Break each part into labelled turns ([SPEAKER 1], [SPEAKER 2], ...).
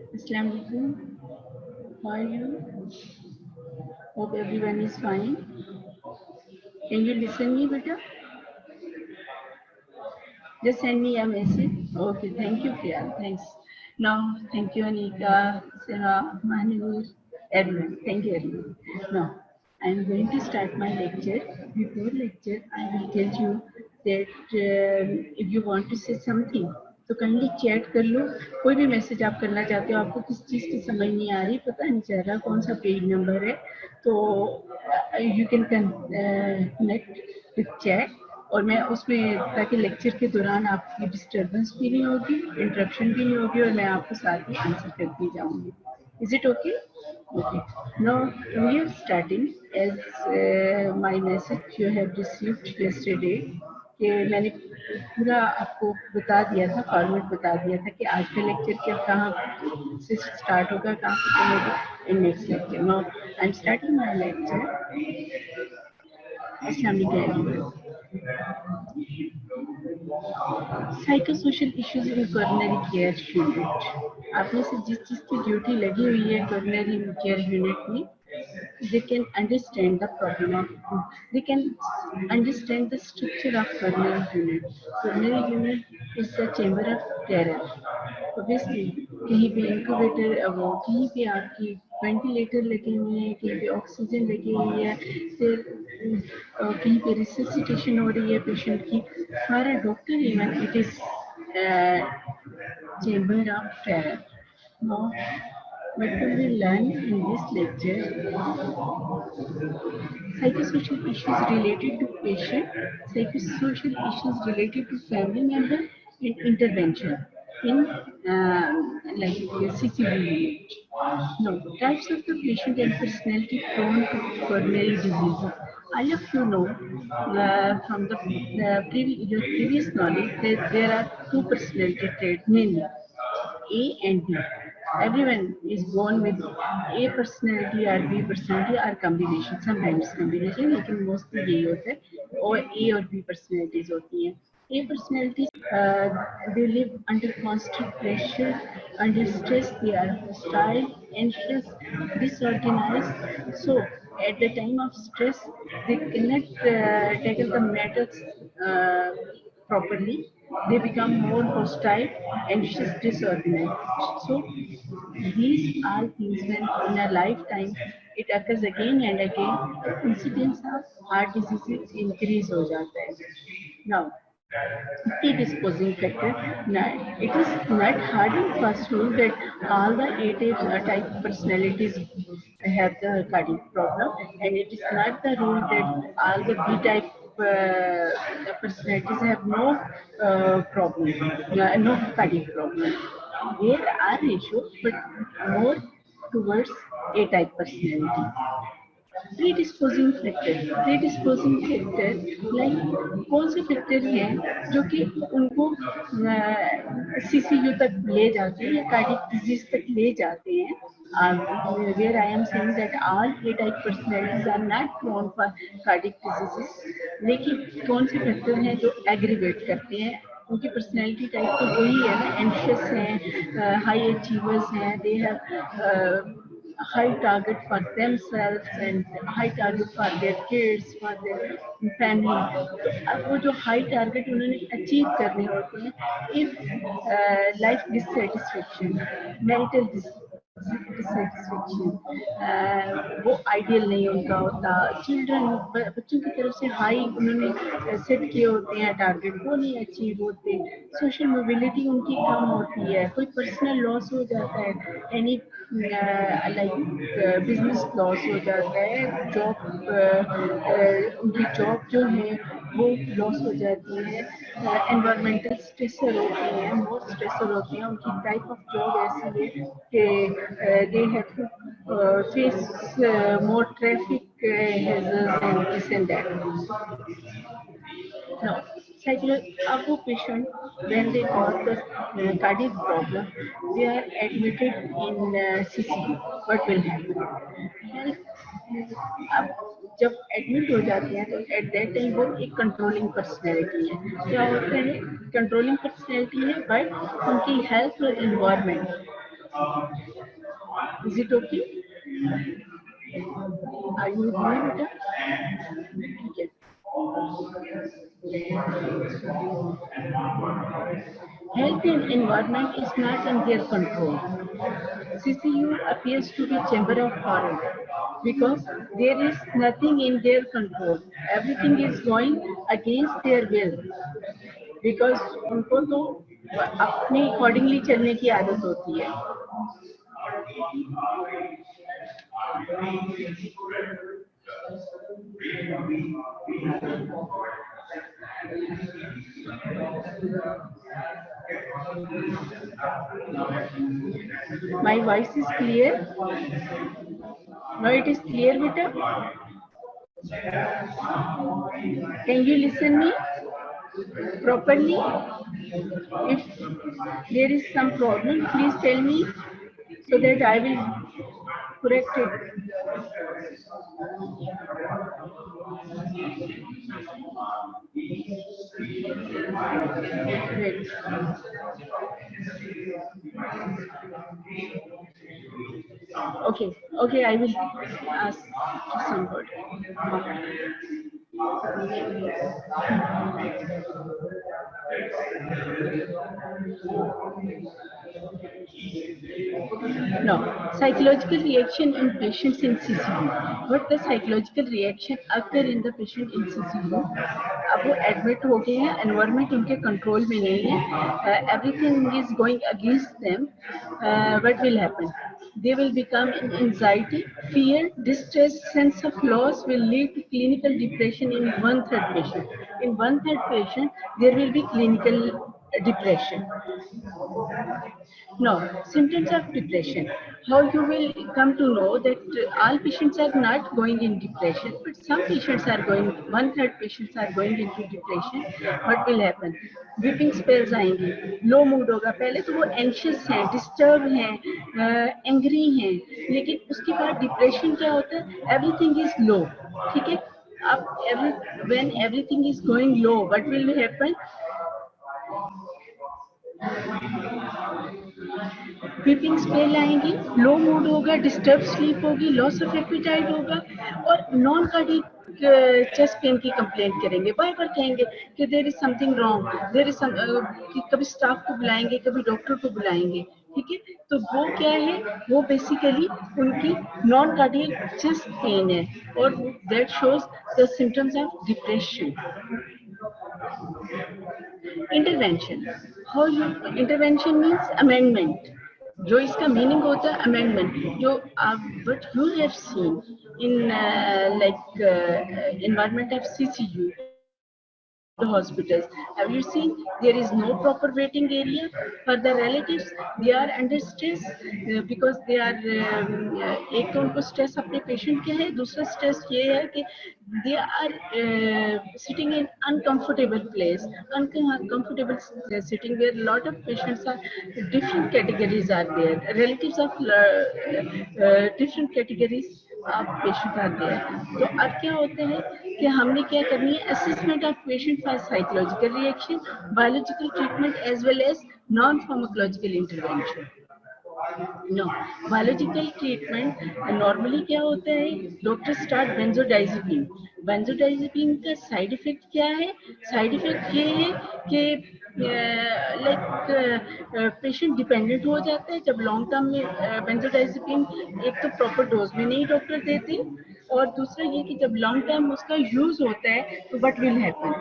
[SPEAKER 1] Assalamu alaikum. How are you? Hope everyone is fine. Can you listen me, beta? Just send me a message. Okay, thank you, Priya. Thanks. Now, thank you, Anika, Seha, Manur, everyone. Thank you, everyone. Now, I am going to start my lecture. Before lecture, I will tell you that if you want to say something, तो kindly chat कर लो. कोई भी message आप करना चाहते हो, आपको किस चीज़ की समझ नहीं आ रही, पता नहीं चल रहा कौन सा पेज नंबर है, तो you can connect with chat. और मैं उसमें, ताकि लेक्चर के दौरान आपकी डिस्टर्बेंस भी नहीं होगी, इंटरप्शन भी नहीं होगी, और मैं आपको साथ ही आंसर करती जाऊंगी. Is it okay? Okay. Now we are starting as my message you have received yesterday, कि मैंने पूरा आपको बता दिया था, फॉर्मेट बता दिया था कि आज का लेक्चर क्या कहाँ से स्टार्ट होगा, कहाँ खत्म होगा in next lecture. Now I am starting my lecture. अस्सलाम वालेकुम. Psychosocial issues in coronary care unit. आप में से जिस चीज़ की ड्यूटी लगी हुई है कोरोनरी केयर यूनिट में, they can understand the problem of, they can understand the structure of coronary unit. Coronary unit is the chamber of terror. Obviously कहीं पे इंक्यूबेटर, वो कहीं पे आपकी वेंटिलेटर लगे हुए हैं, कहीं पे ऑक्सीजन लगी हुई है, फिर कहीं पे रिससिटेशन हो रही है पेशेंट की. हमारा doctor even it is chamber of terror. Now, what will we learn in this lecture? Psychosocial issues related to patient, psychosocial issues related to family member, and intervention in like CCD unit. Now, types of the patient and personality prone to coronary diseases. All of you know from the your previous knowledge that there are two personality traits mainly, A and B. Everyone is born with A personality or B personality or combination. Sometimes combination, लेकिन mostly यही होता है. और A और B personalities होती हैं. A personalities, they live under constant pressure, under stress. They are hostile, anxious, disorganized. So at the time of stress, they cannot tackle the matters properly. They become more hostile, anxious, disorganized. So these are things when in a lifetime it occurs again and again, incidence of heart diseases increase हो जाता है. Now, predisposing factor. Now, it is not hard and fast rule that all the type of personalities have the cardiac problem, and it is not the rule that all the B type personalities have no problem, no cardiac problem. There are ratios, but more towards A type personality. Predisposing factor like कौन से factor हैं जो कि उनको CCU तक ले जाते हैं या कार्डियक डिजीज तक ले जाते हैं. Where I am saying that all A type personalities are not prone for cardiac diseases, लेकिन कौन से फैक्टर हैं जो एग्रीवेट करते हैं. उनकी पर्सनैलिटी टाइप तो वही है ना, एंशियस हैं, हाई अचीवर्स हैं, they have high target for themselves and high target for their kids, for their family. तो अब वो जो high target उन्होंने achieve करने होते हैं, if life dissatisfaction, marital dissatisfaction, वो ideal नहीं उनका होता. Children, बच्चों की तरफ से high उन्होंने set किए होते हैं target, वो नहीं achieve होते. Social mobility उनकी कम होती है, कोई personal loss हो जाता है, any लाइक बिजनेस लॉस हो जाता है, जॉब उनकी जॉब जो है वो लॉस हो जाती है, एनवायरमेंटल स्ट्रेसर होती हैं, बहुत स्ट्रेसर होती हैं. उनकी टाइप ऑफ जॉब ऐसी है कि they have to face more traffic hazards and this and that. No, अब वो patient when they got the cardiac problem, they are admitted in CCU. What will happen? अब जब एडमिट हो जाते हैं तो एट दैट टाइम वो एक कंट्रोलिंग पर्सनैलिटी है. क्या होता है? कंट्रोलिंग पर्सनैलिटी है, बट उनकी हेल्थ और environment Is it okay? Are you with me, beta? Okay. Health and environment is not in their control. CCU appears to be chamber of horror because there is nothing in their control. Everything is going against their will because उनको तो अपने accordingly चलने की आदत होती है. My voice is clear. Now it is clear, beta. Can you listen me properly? If there is some problem, please tell me so that I will correct it. Wait. Okay, okay, I will ask somebody. No, psychological reaction in patients in CCU. What the psychological reaction occur in the patient in CCU? अब वो admit हो गए हैं, environment उनके control में नहीं है, everything is going against them. What will happen? They will become in anxiety, fear, distress, sense of loss will lead to clinical depression in 1/3 patient. In 1/3 patient, there will be clinical depression. No, symptoms of depression. How you will come to know that all patients are not going in depression, but some patients are going, 1/3 patients are going into depression. What will happen? Weeping spells आएंगी, low mood होगा, पहले तो वो anxious हैं, disturb हैं, angry हैं, लेकिन उसके बाद depression क्या होता है? Everything is low, ठीक है? अब when everything is going low, what will happen? Weeping spell आएंगी, लो मूड होगा, डिस्टर्ब स्लीप होगी, लॉस ऑफ एपेटाइट होगा और नॉन कार्डियक चेस्ट पेन की कंप्लेंट करेंगे. बार बार कहेंगे कि there is something wrong, there is कभी स्टाफ को बुलाएंगे, कभी डॉक्टर को बुलाएंगे. ठीक है, तो वो क्या है? वो बेसिकली उनकी नॉन कार्डियक चेस्ट पेन है और that shows the symptoms of depression. Intervention. How you intervention means amendment. जो इसका मीनिंग होता है अमेंडमेंट, जो but you have seen in like environment of CCU hospitals. Have you seen there is no proper waiting area for the relatives? They are under stress because they are एक तो उनको stress अपने patient के है, दूसरा stress ये है कि they are sitting in uncomfortable place, uncomfortable sitting where a lot of patients are, different categories are there, relatives of different categories आप पेशेंट आते हैं. तो अब क्या होता है कि हमने क्या करनी है? Assessment of patient for psychological reaction, biological treatment as well as non pharmacological intervention. No, biological treatment normally क्या होता है? Doctor start benzodiazepine. बेंजोडाइजेपिन का साइड इफेक्ट क्या है? साइड इफेक्ट ये है कि लाइक पेशेंट डिपेंडेंट हो जाता है जब लॉन्ग टर्म में बेंजोडाइजेपिन एक तो प्रॉपर डोज में नहीं डॉक्टर देते, और दूसरा ये कि जब लॉन्ग टर्म उसका यूज होता है तो what will happen?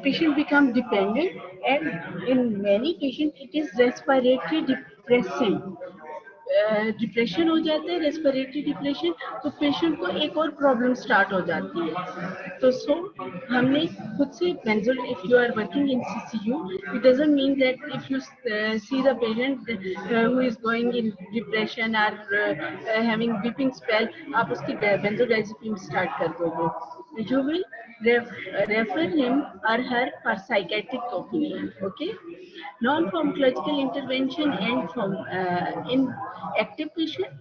[SPEAKER 1] Patient become dependent, and in many patients it is respiratory depression. Depression हो जाता है, रेस्पिरेटरी डिप्रेशन, तो पेशेंट को एक और प्रॉब्लम स्टार्ट हो जाती है. तो सो हमने खुद से बेंजोल, if you are working in CCU, it doesn't mean that if you see the patient who is going in depression और हैविंग वीपिंग स्पेल, आप उसकी बेंजोडाइजेपिन स्टार्ट कर दोगे. You will refer him or her for psychiatric opinion. Okay. Non-pharmacological intervention and from in active patient.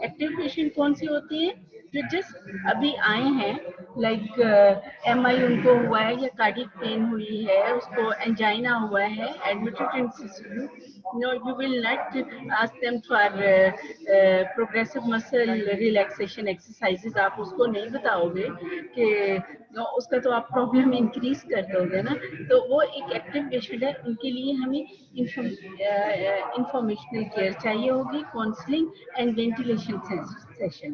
[SPEAKER 1] Active patient कौन सी होती है? जो just अभी आए हैं, लाइक MI उनको हुआ है या कार्डियक पेन हुई है, उसको एंजाइना हुआ है, admitted in CCU, no, you will not ask them for progressive muscle relaxation exercises. आप उसको नहीं बताओगे कि उसका तो आप प्रॉब्लम इंक्रीज कर दोगे ना। तो वो एक एक्टिव पेशेंट है, उनके लिए हमें इंफॉर्मेशनल केयर चाहिए होगी, काउंसलिंग एंड वेंटिलेशन सेशन।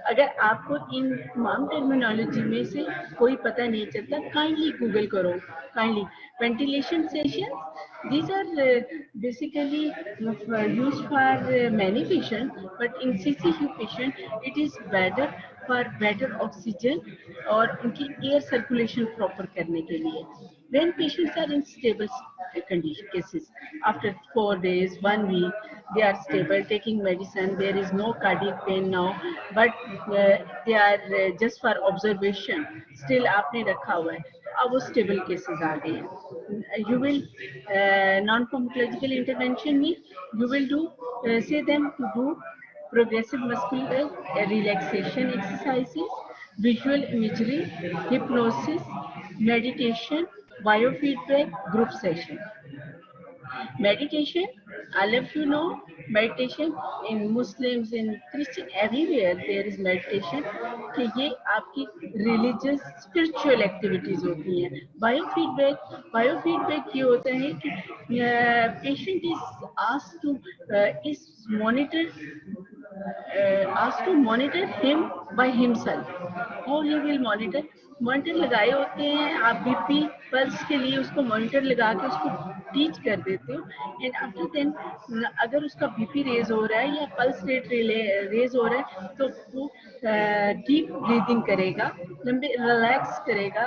[SPEAKER 1] अगर आपको इन तमाम टर्मिनोलॉजी में से कोई पता नहीं चलता, काइंडली गूगल करो, kindly ventilation session. These are basically used for many patients, but in CCU patient it is better for better oxygen और उनकी air circulation proper करने के लिए। When patients are in stable condition cases, after 4 days, 1 week, they are stable, taking medicine, there is no cardiac pain now, but they are just for observation, still आपने रखा हुआ है, अब वो stable cases आ गए हैं। You will non pharmacological intervention में you will do say them to do progressive muscular relaxation exercises, visual imagery, hypnosis, meditation, biofeedback, group session. Meditation, all of you know, meditation in Muslims, in Christian, everywhere there is meditation, कि ये आपकी religious spiritual activities होती हैं। Biofeedback ये होता है कि patient is asked to monitor him by himself. How he will monitor? Monitor लगाए होते हैं आप, बीपी पल्स के लिए उसको मॉनिटर लगा के उसको टीच कर देते हो, एंड आफ्टर देन अगर उसका बीपी रेज हो रहा है या पल्स रेट रेज हो रहा है तो वो डीप ब्रीदिंग करेगा, लंबे रिलैक्स करेगा,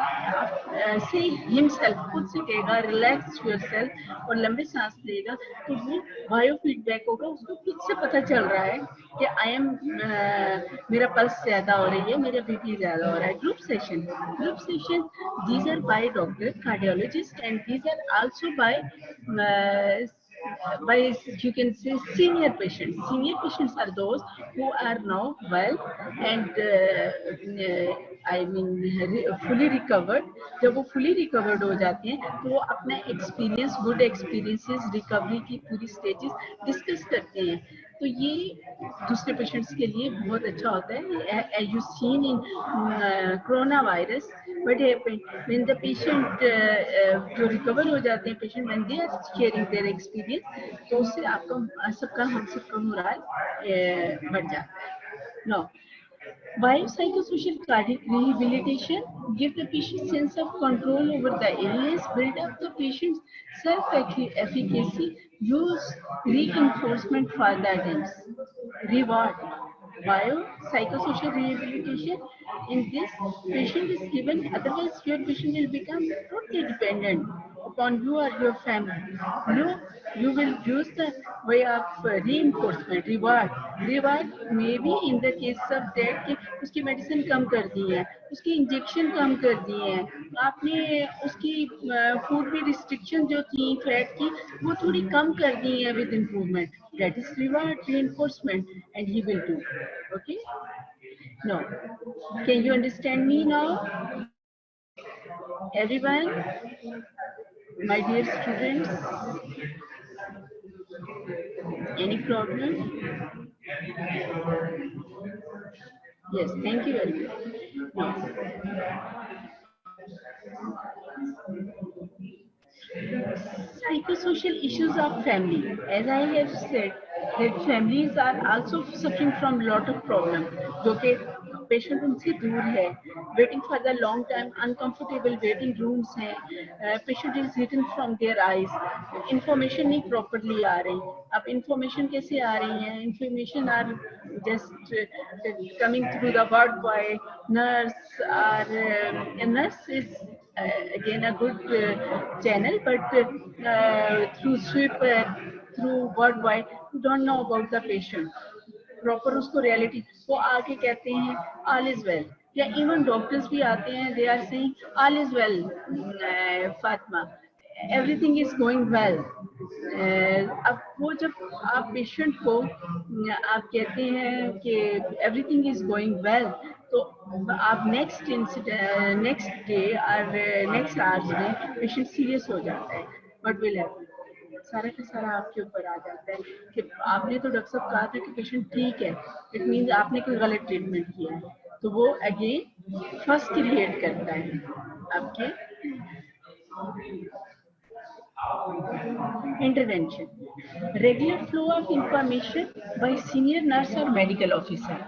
[SPEAKER 1] से हिमसेल्फ खुद से कहेगा रिलैक्स योरसेल्फ और लंबे सांस लेगा, तो वो बायो फीडबैक होगा, उसको खुद से पता चल रहा है कि आई एम मेरा पल्स ज्यादा हो रही है, मेरा बीपी ज्यादा हो रहा है। Group session these are by doctor cardiologist, and these are also by you can say senior patients are those who are now well and I mean fully recovered। जब वो fully recovered हो जाते हैं तो वो अपना एक्सपीरियंस, गुड एक्सपीरियंसेस, रिकवरी की पूरी स्टेजेस डिस्कस करते हैं। तो ये दूसरे पेशेंट्स के लिए बहुत अच्छा होता है। As you seen in corona virus, but when the patient जो रिकवर हो जाते हैं patient, when they are sharing their experience, तो उससे आपका सबका हम सबका मोरल बढ़ जाता है। No, biopsychosocial cardiac rehabilitation give the patient sense of control over the illness, build up the patient's self-efficacy, use reinforcement for the attempts. Reward. Biopsychosocial rehabilitation, in this patient is given, otherwise your patient will become totally dependent upon you or your family. You will use the way of reinforcement, reward maybe in the case of that कि उसकी medicine कम कर दी है, उसकी injection कम कर दी है, आपने उसकी food में रिस्ट्रिक्शन जो थी फैट की वो थोड़ी कम कर दी है with improvement, that is reward reinforcement, and he will do. Okay, no, can you understand me now, everyone, my dear students? Any problem? Yes, thank you very much. Psychosocial issues of family. As I have said, that families are also suffering from lot of problems. जो कि patient उनसे दूर है, waiting for the long time, uncomfortable waiting rooms हैं, patient is hidden from their eyes, information नहीं properly आ रही। अब information कैसे आ रही है? Information are just coming through the ward boy, nurse, or a nurse is again a good channel, but through sweeper, through word boy, you don't know about the patient proper, उसको reality वो आके कहते हैं all is well, या even doctors भी आते हैं, they are saying all is well, Fatma, everything is going well. अब वो जब आप पेशेंट को आप कहते हैं कि एवरीथिंग इज गोइंग वेल, तो आप नेक्स्ट डे और नेक्स्ट आवर्स में पेशेंट सीरियस हो जाता है, व्हाट विल हैपन? सारा का सारा आपके ऊपर आ जाता है कि आपने तो डॉक्टर साहब कहा था कि पेशेंट ठीक है, इट मीन्स आपने कोई गलत ट्रीटमेंट किया है, तो वो अगेन फर्स्ट क्रिएट करता है आपके intervention. Regular flow of information by senior nurse or medical officer.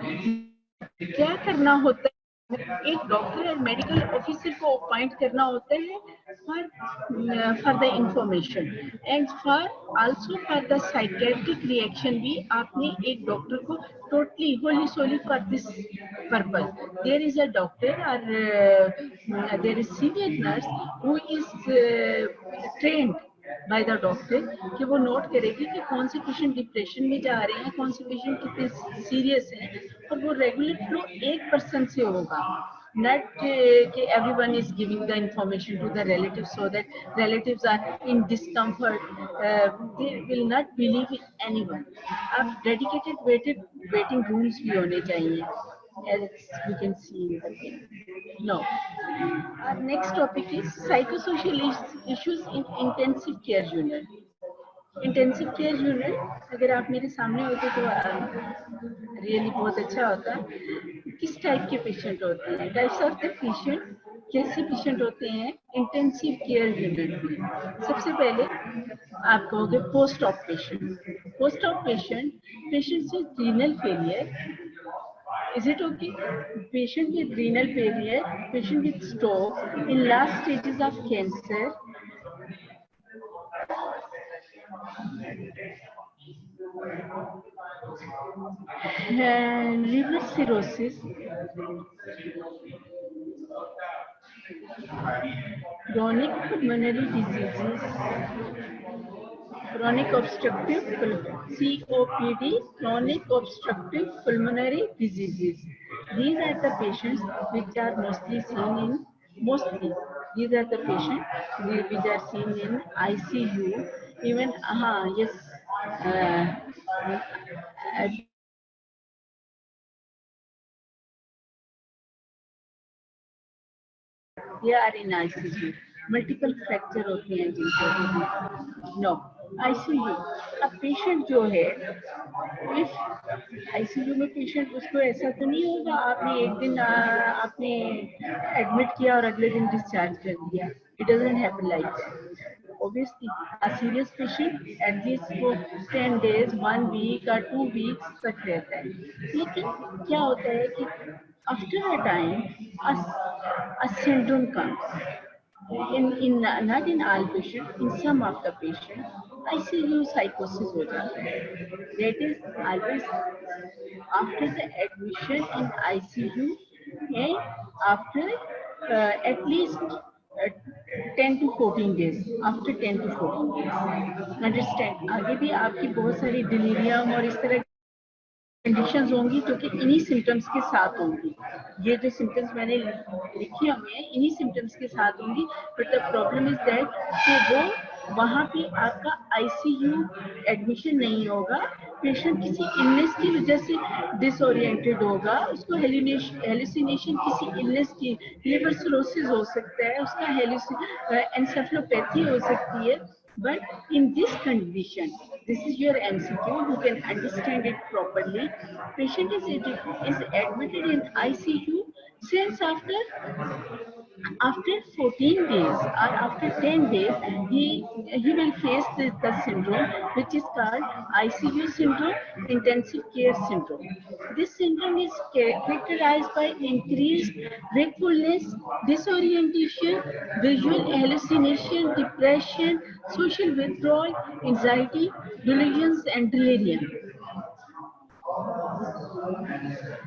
[SPEAKER 1] क्या करना होता है? एक डॉक्टर और मेडिकल ऑफिसर को अपॉइंट करना होता है for the information and for also for the psychiatric reaction भी आपने एक डॉक्टर को totally wholly solely for this purpose there is a doctor और there is senior nurse who is trained by the doctor कि वो note करेगी कि कौन से पेशेंट डिप्रेशन में जा रहे हैं, कौन से पेशेंट कितने सीरियस हैं, और वो रेगुलर फ्लो एक पर्सन से होगा, not everyone is giving the information to the relatives so that relatives are in discomfort, they will not believe in anyone. अब dedicated waiting rooms भी होने चाहिए, as we can see in the film. No. Our next topic is psychosocial issues in intensive care unit. Intensive care unit अगर आप मेरे सामने होते तो रियली बहुत अच्छा होता। किस टाइप के पेशेंट होते हैं, टाइप्स ऑफ द पेशेंट, कैसे पेशेंट होते हैं इंटेंसिव केयर यूनिट में? सबसे पहले आप कहोगे post op patient. Post op patient, patient with renal failure, is it okay? Patient with renal failure, patient with stroke, in last stages of cancer, liver cirrhosis, chronic pulmonary diseases, chronic obstructive COPD, chronic obstructive pulmonary diseases. These are the patients which are mostly seen in these are the patients which are seen in ICU. Even yes, they are in ICU. Multiple fracture होते हैं जिनको no ICU। अब patient जो है, if ICU में patient, उसको ऐसा तो नहीं होगा आपने एक दिन आपने एडमिट किया और अगले दिन डिस्चार्ज कर दिया। It doesn't happen like that. Obviously, a serious patient at least for 10 days, 1 week or 2 weeks तक रहता है। लेकिन क्या होता है कि after a time, a syndrome comes. In not in all patients, in some of the patients, ICU psychosis हो जाता है। That is always after the admission in ICU and after at least 10 to 14 days, after 10 to 14 days, understand? आगे भी आपकी बहुत सारी delirium और इस तरह कंडीशंस होंगी जो कि इन्हीं सिम्टम्स के साथ होंगी। ये जो सिम्टम्स मैंने लिखे हुए हैं इन्हीं सिम्टम्स के साथ होंगी, but the problem is that कि वो वहाँ पे आपका आईसीयू एडमिशन नहीं होगा, पेशेंट किसी इलनेस की वजह से डिसोरिएंटेड होगा, उसको हेलुसिनेशन किसी इलनेस की, लिवर सिरोसिस हो सकता है, उसका एन्सेफेलोपैथी हो सकती है। But in this condition, this is your MCQ, you can understand it properly. Patient is admitted in ICU since after 14 days or after 10 days, he will face the syndrome which is called ICU syndrome, intensive care syndrome. This syndrome is characterized by increased wakefulness, disorientation, visual hallucination, depression, social withdrawal, anxiety, delusions and delirium.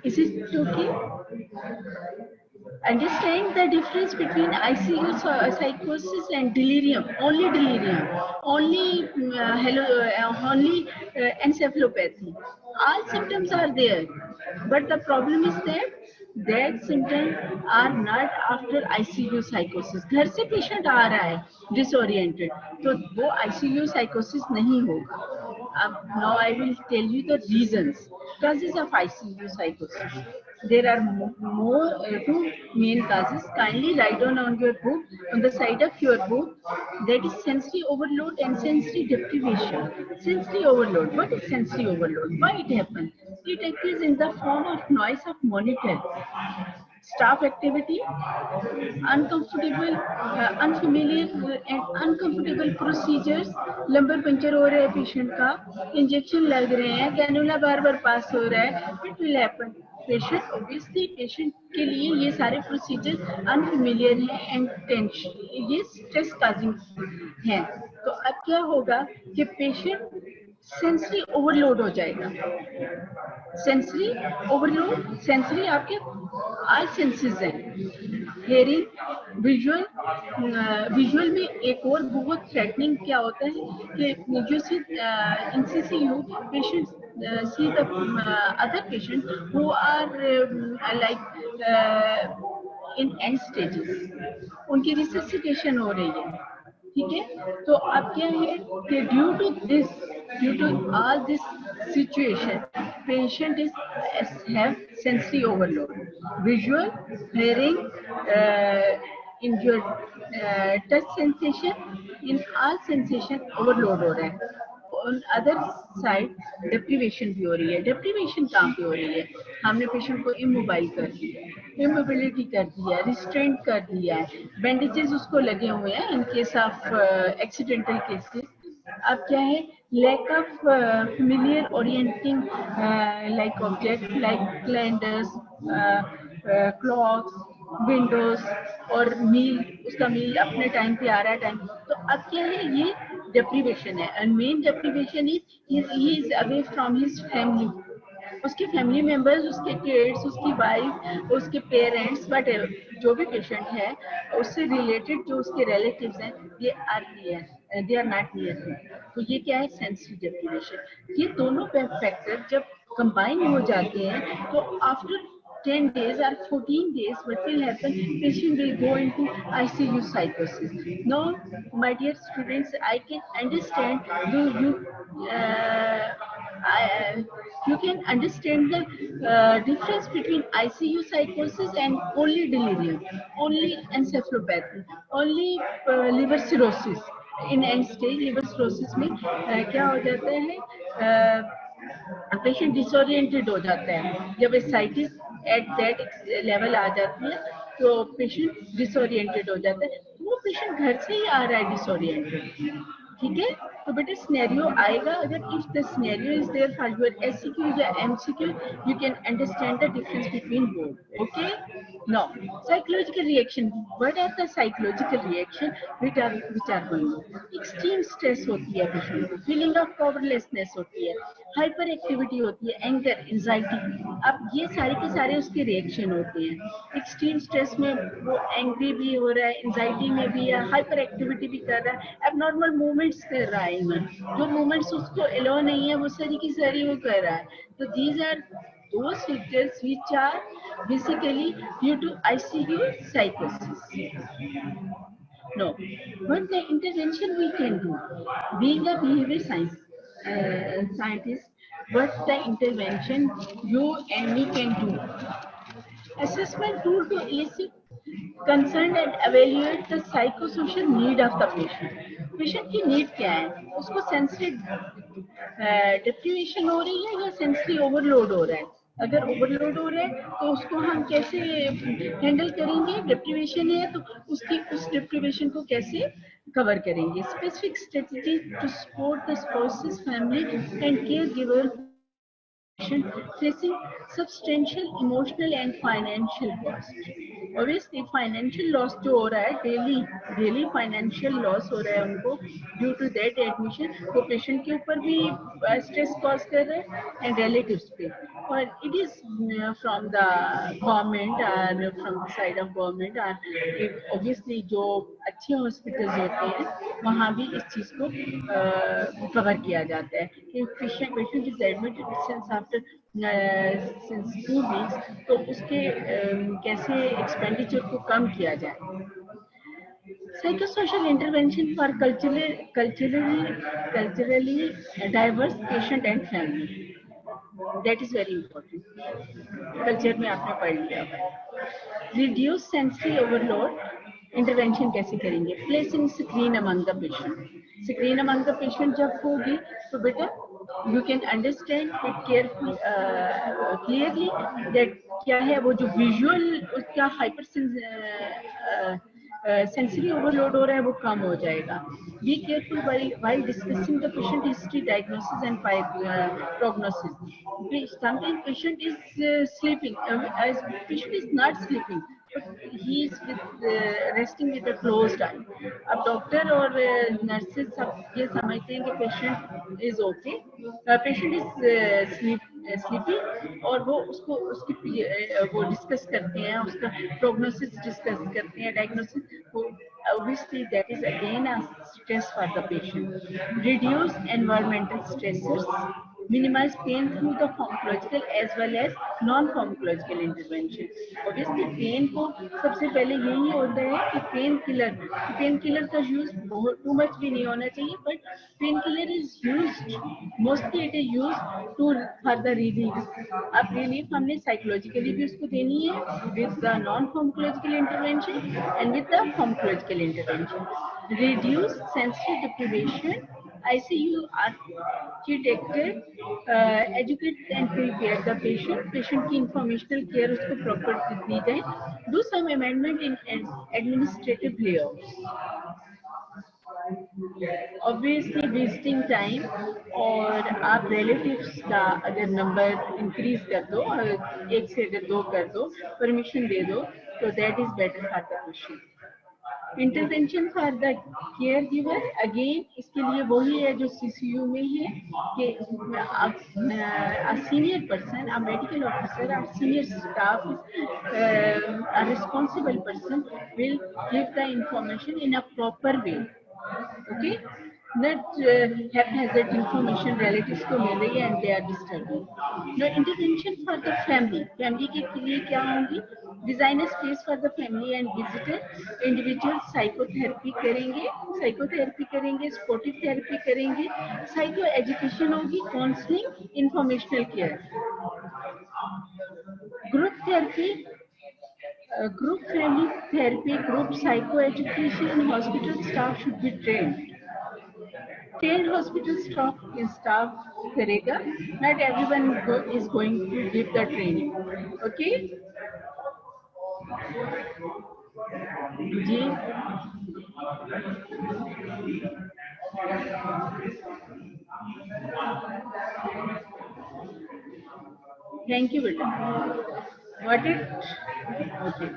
[SPEAKER 1] Is it okay? Understand the difference between ICU psychosis and delirium. Only delirium, only only encephalopathy. All symptoms are there, but the problem is that that symptoms are not after ICU psychosis. घर से patient आ रहा है disoriented, तो वो ICU psychosis नहीं होगा. Now I will tell you the reasons, causes of ICU psychosis. There are two main causes. Kindly write down on your book, on the side of your book, that is sensory overload and sensory deprivation. Sensory overload. What is sensory overload? Why it happens? It occurs in the form of noise of monitor, staff activity, uncomfortable, unfamiliar and uncomfortable procedures. Lumbar puncture हो रहा है patient का, injection लग रहे हैं, cannula बार बार पास हो रहा है, it will happen. Patient obviously patient के लिए ये सारे प्रोसीजर अनफेमिलियर हैं एंड टेंशन, ये स्ट्रेस काजिंग हैं. तो अब क्या होगा कि पेशेंट सेंसरी ओवरलोड हो जाएगा. सेंसरी ओवरलोड, सेंसरी आपके आल सेंसेस हैं, हेयरिंग, विजुअल. विजुअल में एक और बहुत थ्रेटनिंग क्या होता है कि जो सी NCCU patients see the other patient who are like in end stages, उनकी रिससिटेशन हो रही है. ठीक है, तो अब क्या है कि due to all this situation, patient is have sensory overload, visual, hearing, in your touch sensation, in all sensation overload हो रहा है. ऑन अदर साइड डिप्रीवेशन भी हो रही है. डिप्रीवेशन कहाँ पे हो रही है? हमने पेशेंट को इमोबाइल कर दिया, इमोबिलिटी कर दिया, रिस्ट्रेंट कर दिया है, बैंडेजेस उसको लगे हुए हैं in case of accidental cases. अब क्या है, lack of familiar orienting like object like calendars, clocks, windows, और मील, उसका मील अपने टाइम पे आ रहा है टाइम. तो अब क्या है, ये deprivation है. And main deprivation is he is away from his family. उसके फैमिली मेंबर्स, उसके किड्स, उसकी वाइफ, उसके पेरेंट्स, बट जो भी पेशेंट है उससे रिलेटेड जो उसके रिलेटिव्स हैं, they are near, they are not near. तो ये क्या है, सेंसरी डेप्रिवेशन. ये दोनों फैक्टर जब कंबाइन हो जाते हैं तो after 10 days or 14 days, what will happen? Patient will go into ICU psychosis. Now, my dear students, I can understand. Do you? You can understand the difference between ICU psychosis and only delirium, only encephalopathy, only liver cirrhosis. In end stage liver cirrhosis में क्या हो जाता है, patient disoriented हो जाता है. जब ascites at that level आ जाती है तो पेशेंट डिसोरिएंटेड हो जाता है. वो पेशेंट घर से ही आ रहा है डिसोरिएंटेड. ठीक है, तो बेटा सिनेरियो आएगा. अगर if the scenario is there for your SCQ या MCQ, you can understand the difference between both. Okay, now psychological reaction. What are the psychological reaction which are going on? Extreme stress होती है patient को, feeling of powerlessness होती है, hyper activity होती है, anger, anxiety. अब ये सारे के सारे उसके रिएक्शन होते हैं. एक्सट्रीम स्ट्रेस में वो एंग्री भी हो रहा है, एंजाइटी में भी है, हाइपर एक्टिविटी भी कर रहा है, एबनॉर्मल मूवमेंट्स कर रहा है. इवन जो मूवमेंट्स उसको अलाउ नहीं है वो सारी की सारी वो कर रहा है. तो these are those features which are basically due to ICU psychosis. No, but the intervention we can do, being a behavior scientist, what the intervention you and me can do? Assessment tool to elicit concern and evaluate the psychosocial need of the patient. Patient की need क्या है, उसको sensory deprivation हो रही है या sensory overload हो रहा है. अगर ओवरलोड हो रहा है तो उसको हम कैसे हैंडल करेंगे. डिप्रीवेशन है तो उसकी उस डिप्रीवेशन को कैसे कवर करेंगे. Specific strategy to support the spouses, family and care giver facing substantial emotional and financial cost. Obviously financial loss जो हो रहा है, daily financial loss हो रहा है उनको due to that admission, वो patient के ऊपर भी stress cause कर रहा है and relatives पे. और it is from the government and from the side of government, and obviously जो अच्छे हॉस्पिटल्स होते हैं वहाँ भी इस चीज को कवर किया जाता है if patient is admitted since after since 2 weeks, तो उसके कैसे एक्सपेंडिचर को कम किया जाए. Psychosocial intervention for culturally diverse patient and family. That is very important. Culture में आपने पढ़ लिया है. Reduce sensory overload. Intervention कैसे करेंगे? Placing screen among the patient. Screen among the patient जब होगी तो बेटा you can understand it carefully, clearly that क्या है वो जो visual उसका hyper sensory overload हो रहा है वो कम हो जाएगा. Be careful while discussing the patient history, diagnosis and prognosis. Sometimes patient is sleeping, as patient is not sleeping, but he is resting with a closed eye. अब doctor और nurses सब ये समझते हैं कि patient is okay, patient is sleepy, और वो उसको उसकी वो डिस्कस करते हैं, उसका प्रोग्नोसिस डिस्कस करते हैं, diagnosis. Obviously that is again a stress for the patient. Reduce environmental stressors, minimize pain through the pharmacological as well as non-pharmacological intervention. Obviously pain को सबसे पहले यही होता है कि पेन किलर का यूज बहुत टू मच भी नहीं होना चाहिए, but pain killer is used mostly, it is used to for the relief. अब रिलीफ हमने साइकोलॉजिकली भी उसको देनी है with the non-pharmacological intervention and with the pharmacological intervention. Reduce sensory deprivation. ICU architected, educate and prepare the patient. Patient की informational care उसको proper दी जाए. Do some amendment in administrative layouts. Obviously visiting time, और आप relatives का अगर number increase कर दो, एक से अगर 2 कर दो, परमिशन दे दो, तो that is better for the patient. Intervention for the care giver, again इसके लिए वही है जो CCU में है कि a senior person, a medical officer, a senior staff, a responsible person will give the information in a proper way. Okay, not haphazard information relatives को मिल रही है and they are disturbing. Now intervention for the family के लिए क्या होंगी? Design a space for the family and visitor. Individual psychotherapy करेंगे, supportive therapy करेंगे, psycho education होगी, counseling, informational care. Group therapy, group family therapy, group psycho education, hospital staff should be trained. Trained hospital staff करेगा, not everyone is going to give the training. Okay जी. Thank you बेटा. What it? Okay.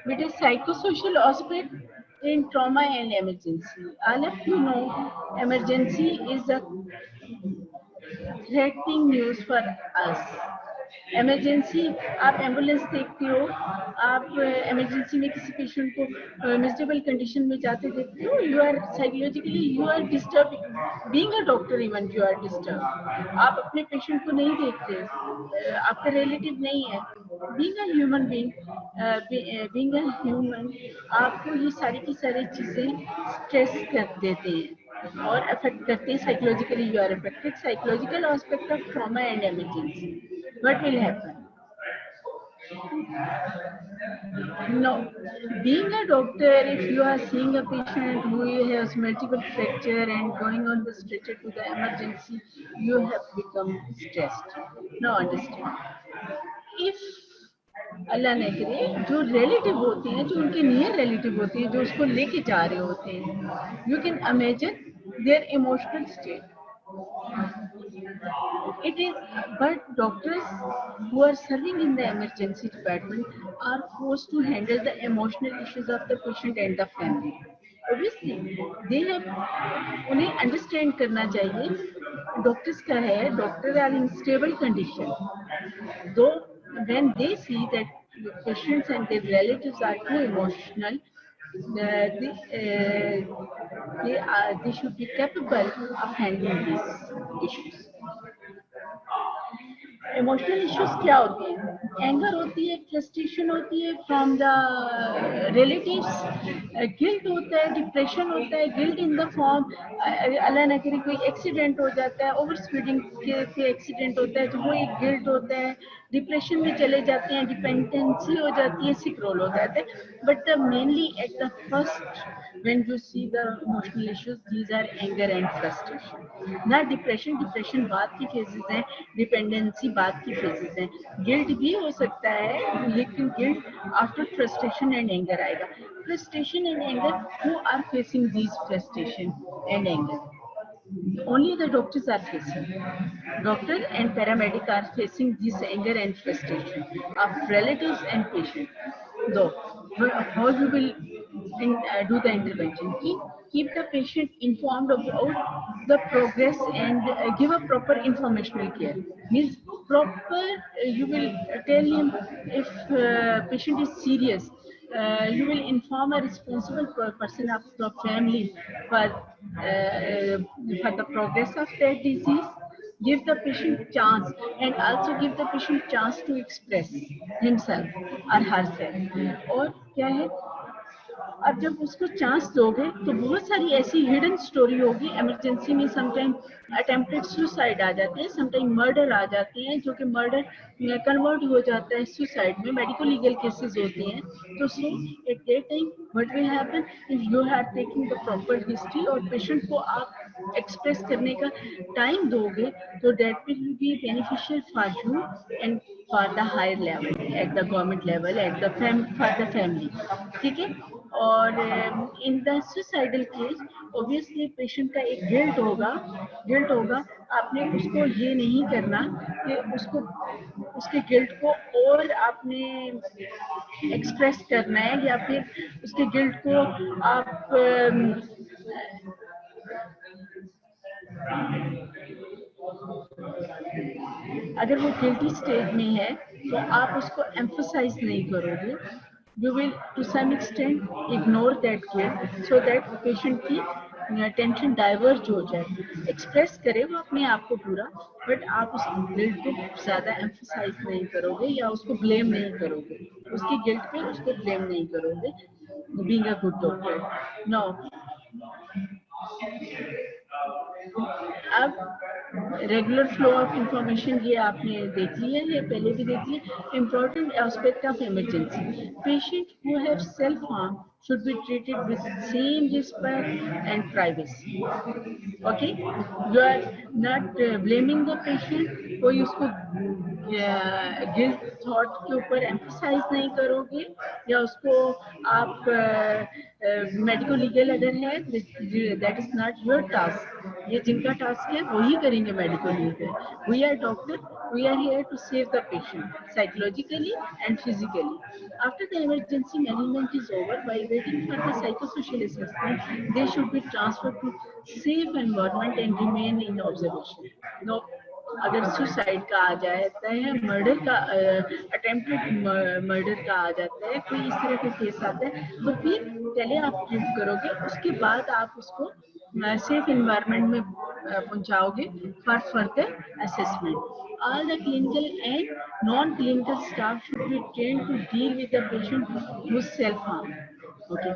[SPEAKER 1] With a psychosocial aspect in trauma and emergency. All of you know emergency is a threatening news for us. Emergency, आप ambulance देखते हो, आप emergency में किसी patient को miscible condition में जाते देखते हो, you are psychologically you are disturb. Being a doctor even you are disturb. आप अपने पेशेंट को नहीं देखते, आपका रिलेटिव नहीं है. Being a human being a human, आपको ये सारी की सारी चीजें स्ट्रेस कर देते हैं और अफेक्ट करते हैं. Psychologically you are affected. Psychological aspect of trauma and emergency. What will happen? No, being a doctor, if you are seeing a patient who has multiple fracture and going on the stretcher to the emergency, you have become stressed. Now understand. If अल्लाह न करे जो relative होते हैं, जो उनके near relative होते हैं, जो उसको लेके जा रहे होते हैं, you can imagine their emotional state. It is, but doctors who are serving in the emergency department are forced to handle the emotional issues of the patient and the family. Obviously, they have, उन्हें understand करना चाहिए. Doctors का है, doctors are in stable condition. Though when they see that patients and their relatives are too emotional, they should be capable of handling these issues. Emotional issues क्या होती हैं? Anger होती है, फ्रस्ट्रेशन होती है फ्रॉम द रिलेटिव्स, गिल्ट होता है, depression होता है, गिल्ट इन द फॉर्म अल्लाह ना करे कोई एक्सीडेंट हो जाता है, ओवर स्पीडिंग के एक्सीडेंट होता है तो वो एक गिल्ट होता है, डिप्रेशन में चले जाते हैं, डिपेंडेंसी हो जाती है, सिक रोल हो जाता है. But the mainly at the first when you see the emotional issues, these are anger and frustration, ना डिप्रेशन. डिप्रेशन बाद की फेजेस हैं, डिपेंडेंसी बाद की फेजेस हैं, गिल्ट भी हो सकता है लेकिन guilt after frustration and anger आएगा. Frustration and anger, who are facing these frustration and anger? Only the doctors are facing. Doctor and paramedic are facing this anger and frustration of relatives and patient. Though, how you will do the intervention? Keep the patient informed about the progress and give a proper informational care. Means proper, you will tell him if patient is serious. You will inform a responsible person of the family for the progress of that disease. Give the patient chance and also give the patient chance to express himself or herself. और क्या है, अब जब उसको chance दोगे तो बहुत सारी ऐसी हिडन स्टोरी होगी. इमरजेंसी में समटाइम अटेम्प्टेड सुसाइड आ जाते हैं, समटाइम मर्डर आ जाते हैं, जो कि मर्डर कन्वर्ट हो जाता है सुसाइड में, मेडिको लीगल केसेस होते हैं. तो so at that time what will happen, if you are taking the proper history और पेशेंट को आप एक्सप्रेस करने का टाइम दोगे तो that will be beneficial for you and for the higher level, at the government level, at the for the family. ठीक है. और in the suicidal case obviously patient का एक गिल्ट होगा. आपने उसको ये नहीं करना कि उसको उसके गिल्ट को और आपने एक्सप्रेस करना है या फिर उसके गिल्ट को आप अगर वो गिल्टी स्टेज में है तो आप उसको एम्फोसाइज नहीं करोगे. You will to some extent ignore that guilt so that patient की टेंशन डाइवर्ज हो जाए. एक्सप्रेस करे वो अपने आप को पूरा, बट आप उस गिल्ट को ज्यादा एम्फोसाइज नहीं करोगे या उसको ब्लेम नहीं करोगे, उसकी गिल्ट पे उसको ब्लेम नहीं करोगे. Being a good doctor. No, अब रेगुलर फ्लो ऑफ इंफॉर्मेशन ये आपने देख लिया है, पहले भी देख लिया. Important aspect of emergency, patient who have self harm should be treated with same respect and privacy. Okay, you are not blaming the patient. कोई उसको गिल्ट थॉट के ऊपर एम्फसाइज नहीं करोगे या उसको आप मेडिको लीगल अगर है, that is not your task. ये जिनका टास्क है वही करेंगे medico legal. We are doctor, we are here to save the patient psychologically and physically. After the emergency management is over, while waiting for the psychosocial assessment, they should be transferred to safe environment and remain in observation. No, अगर suicide का आ जाता है, murder का attempted murder का आ जाता है, कोई इस तरह का केस आता है तो फिर पहले आप ट्रीट करोगे, उसके बाद आप उसको सेफ एनवायरनमेंट में पहुंचाओगे for further assessment. All the clinical and non-clinical staff should be trained to deal with the patient who's self-harm. Okay.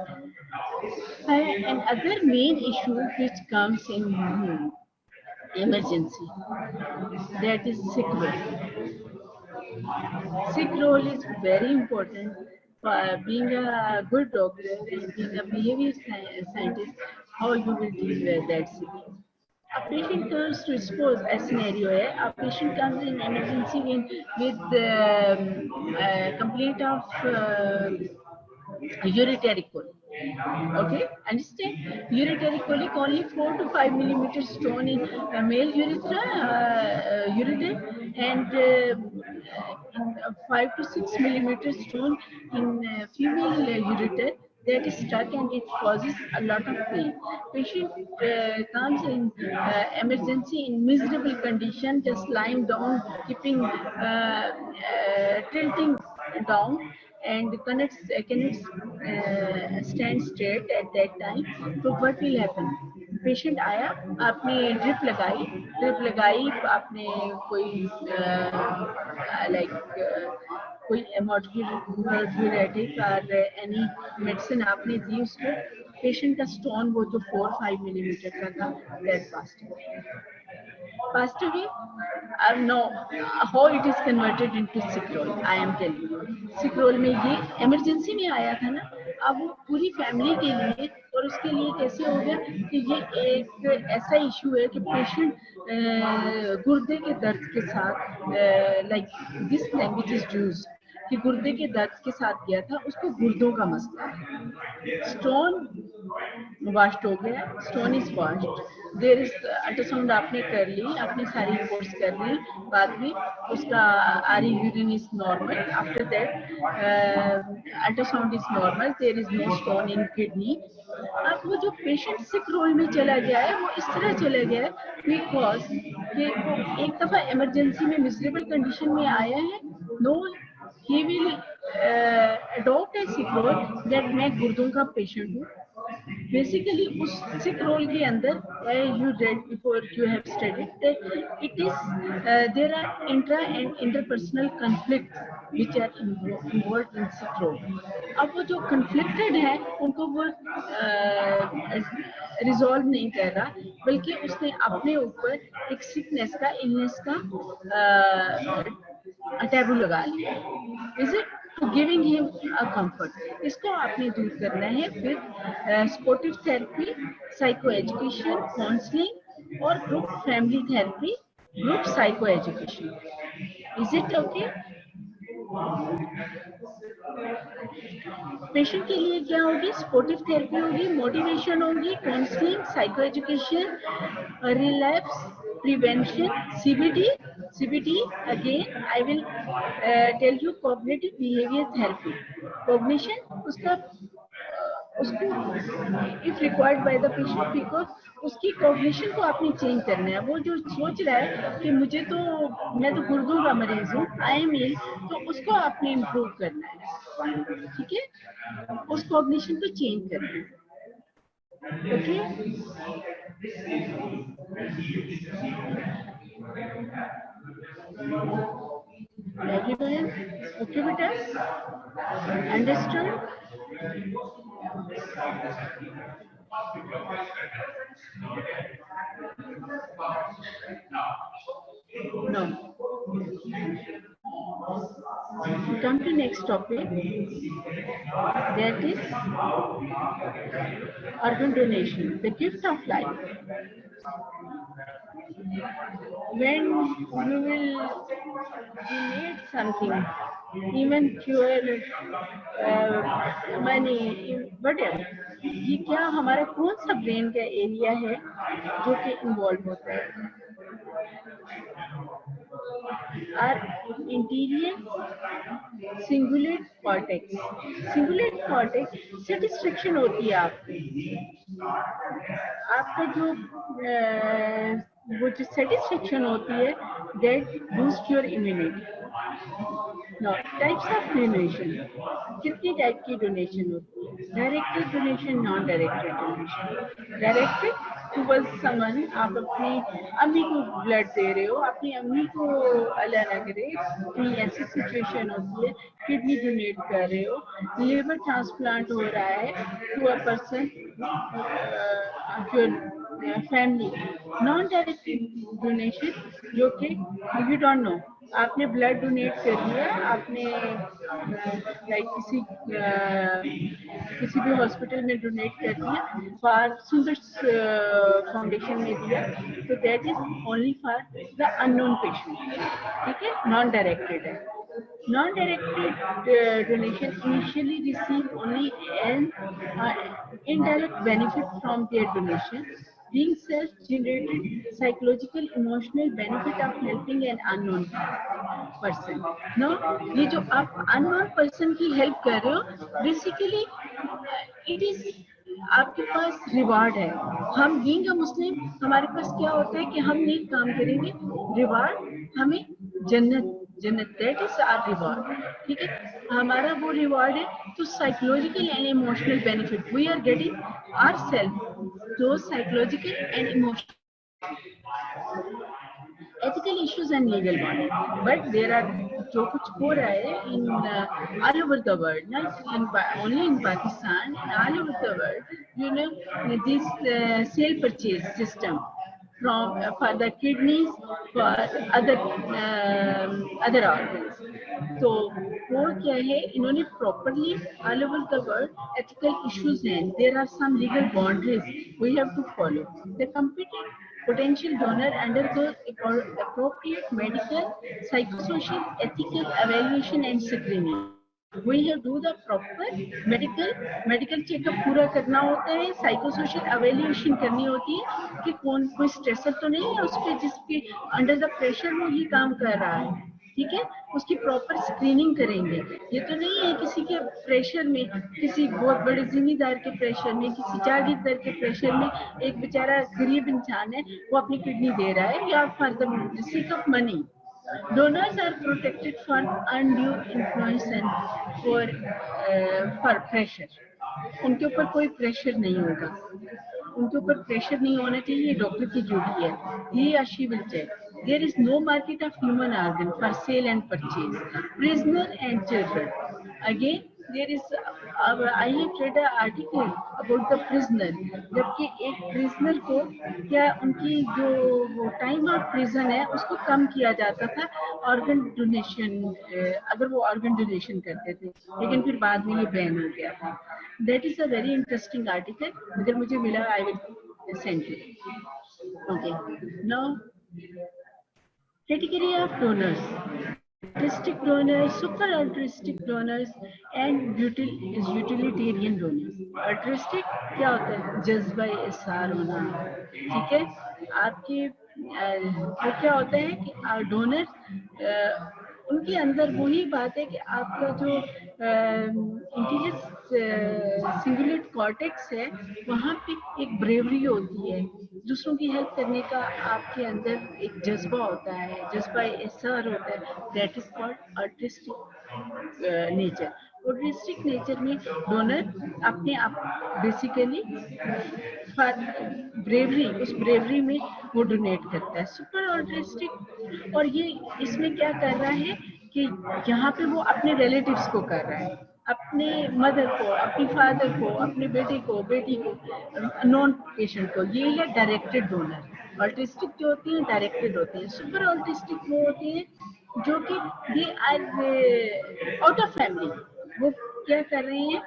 [SPEAKER 1] And other main issue which comes in emergency, that is sick role. Sick role is very important for being a good doctor and being a behavior scientist. How you will deal with that sick role. A patient comes to suppose a scenario है, a patient comes in emergency with complaint of urinary colic. Okay, understand? Urinary colic, only 4 to 5 millimeter stone in male urethra, ureter, and 5 to 6 millimeter stone in female ureter. That is stuck and it causes a lot of pain. Patient comes in emergency in miserable condition, just lying down, keeping tilting down and cannot stand straight at that time. So what will happen? Patient आया, आपने drip लगाई, आपने कोई like कोई एमोटिक और any medicine आपने दी उसको, patient का स्टोन वो जो 4-5 मिलीमीटर का था, that passed away. No, how it is converted into सिक्रोल, I am telling you. सिक्रोल में ये इमरजेंसी में आया था ना, अब वो पूरी फैमिली के लिए, और उसके लिए कैसे हो गया कि ये एक ऐसा इशू है कि पेशेंट गुर्दे के दर्द के साथ, like this language is used, कि गुर्दे के दर्द के साथ गया था, उसको गुर्दों का मसला है। स्टोन वाश्ड हो गया, stone is washed, there is ultrasound आपने कर ली, आपने सारी रिपोर्ट्स कर ली, बाद में उसका आरी urine is normal, after that ultrasound is normal, there is no stone in kidney. अब वो जो पेशेंट सिक रोल में चला गया है, वो इस तरह चला गया है बिकॉज कि वो एक दफा इमरजेंसी में मिजरेबल कंडीशन में आया है, no he will adopt a sick role that मैं गुर्दों का पेशेंट हूँ। बेसिकली उस सिक रोल के अंदर, you read before, you have studied that it is there are intra and interpersonal conflicts which are involved in sick role. अब वो जो conflicted है उनको वो रिजॉल्व नहीं कर रहा, बल्कि उसने अपने ऊपर एक सिकनेस का, इलनेस का टैबू लगा लिया। Is it giving him a comfort? इसको आपने दूर करना है फिर supportive therapy, psycho education, counselling और group family therapy, group psycho education. Is it okay? Patient के लिए क्या होगी? सपोर्टिव थेरेपी होगी, मोटिवेशन होगी, counselling, psycho education, relapse prevention, CBT again I will tell you cognitive behavior therapy. Cognition उसको if required by the patient, because उसकी cognition को आपने चेंज करना है। वो जो सोच रहा है कि मैं तो गुर्दों का मरीज हूँ, आई एम इल, तो उसको आपने इम्प्रूव करना है, ठीक है? उस कॉग्निशन को चेंज करना है, ओके? Everyone, okay बेटा? Understood? No. Come to next topic, that is organ donation, the gift of life. When you will donate something, even pure money, whatever, ये क्या हमारा कौन सा ब्रेन का एरिया है जो कि इन्वॉल्व होता है? और interior cingulate cortex, cingulate cortex satisfaction होती है आपका जो वो जो सेटिस्फेक्शन होती है, that boost your immunity. Now, types of donation, कितनी टाइप की डोनेशन होती है? Directed donation, non directed donation. Directed towards someone, आप अपनी अम्मी को ब्लड दे रहे हो, अपनी अम्मी को अल्लाह ना करे कोई ऐसी सिचुएशन होती है, किडनी डोनेट कर रहे हो, लिवर ट्रांसप्लांट हो रहा है टू अ पर्सन, जो फैमिली। नॉन डायरेक्टेड डोनेशन जो कि यू डोंट नो, आपने ब्लड डोनेट कर दिया, आपने लाइक किसी भी हॉस्पिटल में डोनेट कर दिया, फॉर सुंदर फाउंडेशन में दिया, तो that is only for the unknown patient, ठीक है? नॉन डायरेक्टेड है। Non directed donation initially receive only an indirect benefit from their donation, being self-generated psychological emotional benefit of helping an unknown person. Now, ये जो आप unknown person की help कर रहे हो, basically it is आपके पास reward है। हम बीइंग अ मुस्लिम, हमारे पास क्या होता है कि हम नेक काम करेंगे, रिवार्ड हमें जन्नत जन्नत, दैट इज आवर रिवॉर्ड। ठीक है, हमारा वो रिवॉर्ड है। तो psychological and emotional benefit we are getting our self, दो psychological and emotional ethical issues and legal one, but there are जो कुछ हो रहा है in all over the world, not in only in Pakistan, all over the world, you know, this sale purchase system from for the kidneys, for other other organs. तो वो क्या है, इन्होंने properly all over the world ethical issues हैं, there are some legal boundaries we have to follow. The competent potential donor undergoes appropriate medical, psychosocial, ethical evaluation and screening. We have to do the proper medical checkup पूरा करना होता है, psychosocial evaluation करनी होती है कि कौन कोई स्ट्रेसर तो नहीं है उस पे जिसके अंडर द प्रेशर वो ये काम कर रहा है। ठीक है, उसकी प्रॉपर स्क्रीनिंग करेंगे। ये तो नहीं है किसी के प्रेशर में, किसी बहुत बड़े जिम्मेदार के प्रेशर में, किसी जागीरदार के प्रेशर में एक बेचारा गरीब इंसान है वो अपनी किडनी दे रहा है या for the sake of money. Donors are protected from undue influence and for pressure. उनके ऊपर कोई प्रेशर नहीं होगा, उनके ऊपर प्रेशर नहीं होना चाहिए, ये डॉक्टर की ड्यूटी है। He or she will check. There is no market of human organ for sale and purchase. Prisoner and children. Again, there is I have read an article about the prisoner, जबकि एक prisoner को क्या उनकी जो time of prison है उसको कम किया जाता था ऑर्गन डोनेशन, अगर वो ऑर्गन डोनेशन करते थे, लेकिन फिर बाद में ये बैन हो गया था। That is a very interesting article, अगर मुझे मिला I will send you. Okay, now category of donors: altruistic donors, super altruistic donors and utilitarian donors. altruistic क्या होता है, जज्बा एहसार होना। ठीक है, आपके वो क्या होता है कि डोनर उनके अंदर वही बात है कि आपका जो इंटीरियर सिंगुलेट कॉर्टेक्स है वहाँ पे एक ब्रेवरी होती है, दूसरों की हेल्प करने का आपके अंदर एक जज्बा होता है, जज्बा एहसार होता है। That is called artistic nature. Artistic nature में डोनर अपने आप बेसिकली ब्रेवरी, उस ब्रेवरी में वो डोनेट करता है। सुपर ऑल्ट्रिस्टिक, और ये इसमें क्या कर रहा है कि यहाँ पे वो अपने रिलेटिव्स को कर रहा है, अपने मदर को, अपने फादर को, अपने बेटे को, बेटी को, नॉन पेशेंट को। ये है डायरेक्टेड डोनर। ऑल्टिस्टिक जो होती है डायरेक्टेड होती है। सुपर ऑल्टिस्टिक वो होती है जो कि they are out of family, वो क्या कर रहे हैं,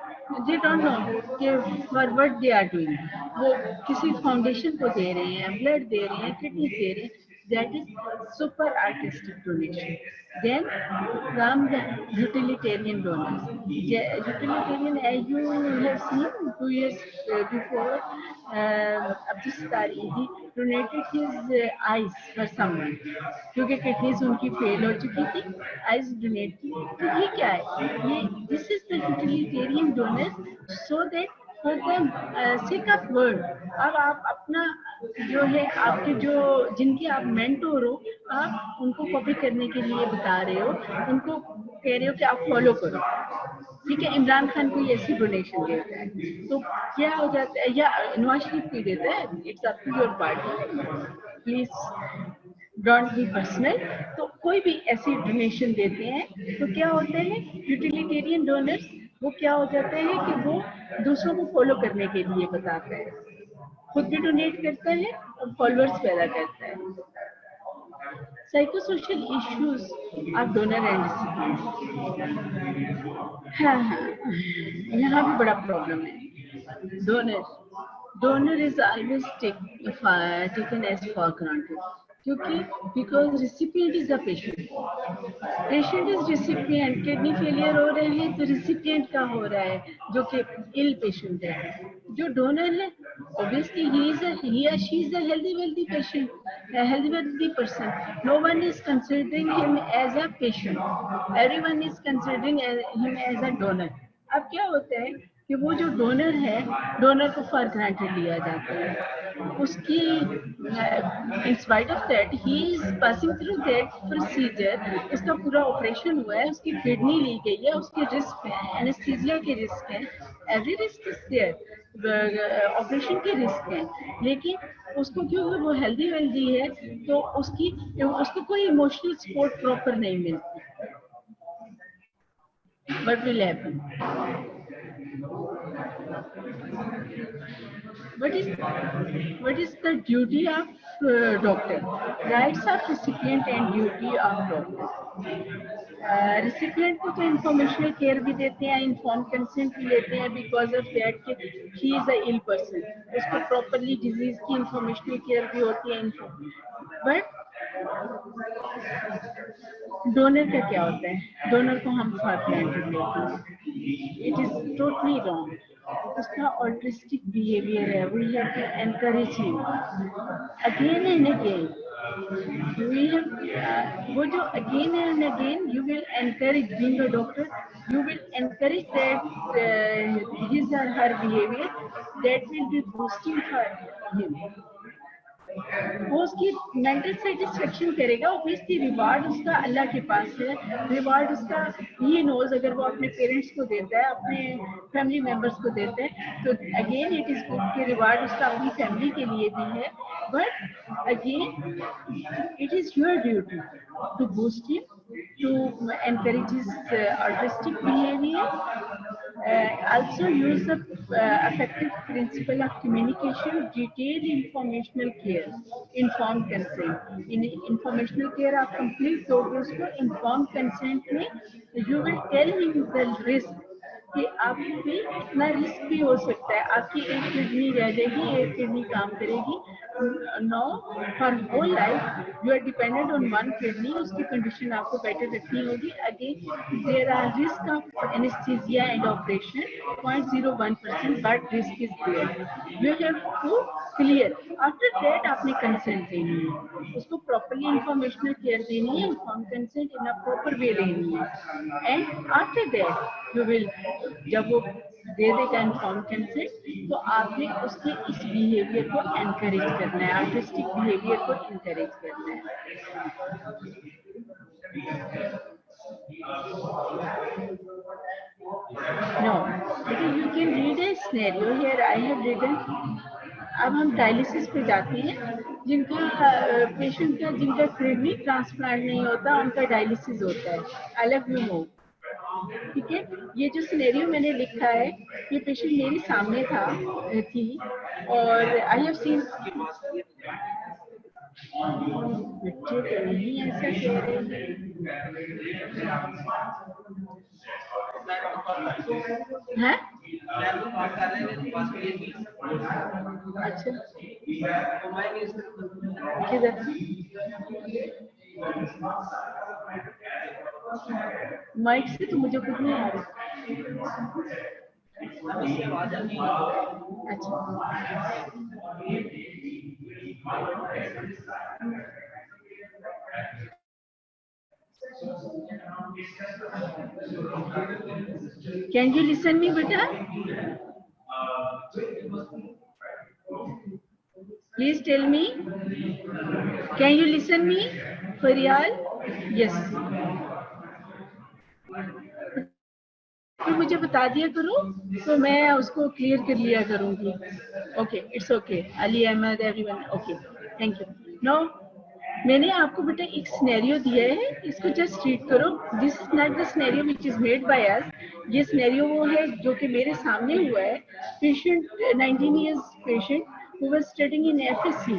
[SPEAKER 1] दे डोंट नो कि for what they are doing, वो किसी फाउंडेशन को दे रहे हैं, ब्लड दे रहे हैं, किडनी दे रहे हैं। That is super artistic donation. Then come the utilitarian donors. Utilitarian, as you have seen 2 years before, Abdus Tari, he donated his eyes for someone क्योंकि किडनीज उनकी फेल हो चुकी थी, आइज डोनेट की। तो ये क्या है, ये this is the utilitarian donor so that for the sake of word. अब आप अपना जो है, आपके जो जिनके आप मेंटोर हो, आप उनको कॉपी करने के लिए बता रहे हो, उनको कह रहे हो कि आप फॉलो करो। ठीक है, इमरान खान को ऐसी डोनेशन देता है तो क्या हो जाता है, या नवाज शरीफ को देता है, it's up to your party, please don't be personal. तो कोई भी ऐसी डोनेशन देते हैं तो क्या होते हैं यूटिलिटेरियन डोनर्स, वो क्या हो जाते हैं कि वो दूसरों को फॉलो करने के लिए बताता है, खुद भी डोनेट करता है और फॉलोअर्स पैदा करता है। Psychosocial issues of donor and recipient. हाँ हाँ, यहाँ भी बड़ा प्रॉब्लम है। Donor is always taken as for granted, क्योंकि because recipient is the patient, patient is recipient. Kidney failure हो रहे हैं तो रिसिपिएंट का हो रहा है जो कि इल पेशेंट है। जो डोनर है obviously he or she is a healthy patient, a healthy person. No one is considering him as a patient, everyone is considering him as a donor. अब क्या होता है कि वो जो डोनर है, डोनर को फॉर ग्रांटेड लिया जाता है। उसकी in spite of that he is passing through that procedure, उसका पूरा ऑपरेशन हुआ है, उसकी किडनी ली गई है, उसके रिस्क है, एनेस्थीसिया के रिस्क है, every risk is there, operation के रिस्क है, लेकिन उसको क्योंकि वो हेल्दी वेल्दी है तो उसको कोई इमोशनल सपोर्ट प्रॉपर नहीं मिलती. What will happen? What is the duty of doctor? Rights of recipient and duty of doctor. Recipient को तो इंफॉर्मेशनल केयर भी देते हैं, इन्फॉर्म कंसेंट भी लेते हैं because of that he is a ill person, उसको प्रॉपरली डिजीज की इंफॉर्मेशनल केयर भी होती है. बट डोनर का क्या होता है? डोनर को हम फॉर ग्रांटेड लेते हैं. It is totally wrong. उसका ऑल्ट्रिस्टिक बिहेवियर है, we have to encourage him again and again. We have वो जो again and again you will encourage, being a doctor you will encourage that his or her behavior that will be boosting for him. वो उसकी mental satisfaction करेगा. Obviously reward उसका अल्लाह के पास है, reward उसका he knows. अगर वो अपने पेरेंट्स को देता है, अपने फैमिली मेंबर्स को देता है तो अगेन इट इज गुड कि रिवार्ड उसका अपनी फैमिली के लिए भी है. But again it is your duty to boost him, to encourage his artistic behavior. Also use the effective principle of communication, detailed informational care, informed consent. In informational care आप complete दोगे उसको. Informed consent में you will tell him the risk कि आपको भी इतना risk भी हो सकता है, आपकी एक किडनी रह जाएगी, एक किडनी काम करेगी. No, for whole life you are dependent on one kidney. उसकी कंडीशन आपको बेटर रखनी होगी. Again there are risk of anaesthesia and operation 0.01%, but risk is there. You have to clear. After that आपने consent देनी है, उसको properly informational care देनी है, inform consent in a proper way लेनी है. And after that you will, जब वो दे देगा इन्फॉर्म कंसेंट तो आपने उसके इस बिहेवियर को एनकरेज करना है, आर्टिस्टिक बिहेवियर को एनकरेज करना है. No, you can read a scenario here. I have written. अब हम डायलिसिस पे जाते हैं. जिनका पेशेंट का जिनका किडनी ट्रांसप्लांट नहीं होता उनका डायलिसिस होता है. I let you know. ठीक है, ये जो सिनेरियो मैंने लिखा है ये पेशेंट मेरे सामने थी और आई हैव सीन. बच्चे तो नहीं ऐसा कह रहे हैं. अच्छा, किधर? माइक से तो मुझे कुछ नहीं आ रहा. अच्छा, कैन यू लिसन मी बेटा? Please tell me. Can you listen me, Faryal? Yes. तो मुझे बता दिया करो तो मैं उसको क्लियर कर लिया करूंगी. Okay, it's okay. Ali Ahmad, everyone. Okay, thank you. No, मैंने आपको बेटा एक सिनेरियो दिया है, इसको जस्ट रीड करो. This is not the scenario which is made by us. ये सिनेरियो वो है जो कि मेरे सामने हुआ है. Patient 19 years patient who was studying in FSC